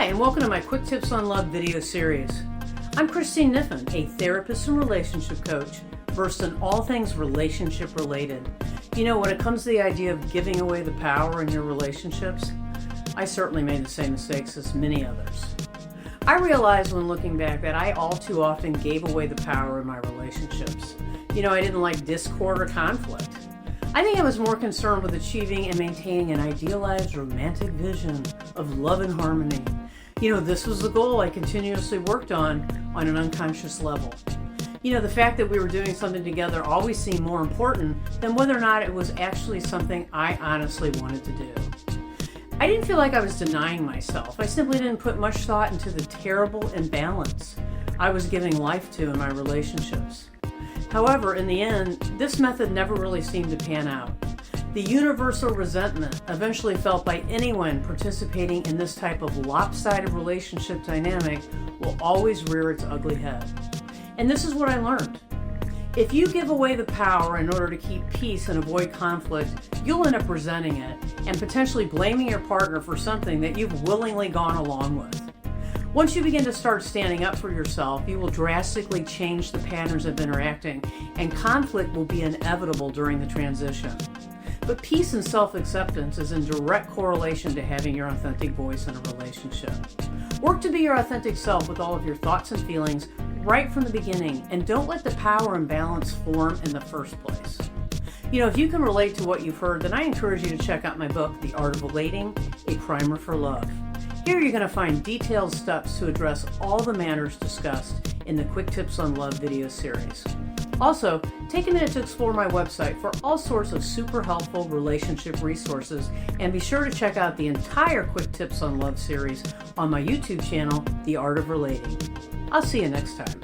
Hi, and welcome to my Quick Tips on Love video series. I'm Christine Niffen, a therapist and relationship coach, versed in all things relationship related. You know, when it comes to the idea of giving away the power in your relationships, I certainly made the same mistakes as many others. I realized when looking back that I all too often gave away the power in my relationships. You know, I didn't like discord or conflict. I think I was more concerned with achieving and maintaining an idealized romantic vision of love and harmony. You know, this was the goal I continuously worked on an unconscious level. You know, the fact that we were doing something together always seemed more important than whether or not it was actually something I honestly wanted to do. I didn't feel like I was denying myself. I simply didn't put much thought into the terrible imbalance I was giving life to in my relationships. However, in the end, this method never really seemed to pan out. The universal resentment eventually felt by anyone participating in this type of lopsided relationship dynamic will always rear its ugly head. And this is what I learned. If you give away the power in order to keep peace and avoid conflict, you'll end up resenting it and potentially blaming your partner for something that you've willingly gone along with. Once you begin to start standing up for yourself, you will drastically change the patterns of interacting, and conflict will be inevitable during the transition. But peace and self-acceptance is in direct correlation to having your authentic voice in a relationship. Work to be your authentic self with all of your thoughts and feelings right from the beginning, and don't let the power imbalance form in the first place. You know, if you can relate to what you've heard, then I encourage you to check out my book, The Art of Relating, A Primer for Love. Here you're going to find detailed steps to address all the matters discussed in the Quick Tips on Love video series. Also, take a minute to explore my website for all sorts of super helpful relationship resources, and be sure to check out the entire Quick Tips on Love series on my YouTube channel, The Art of Relating. I'll see you next time.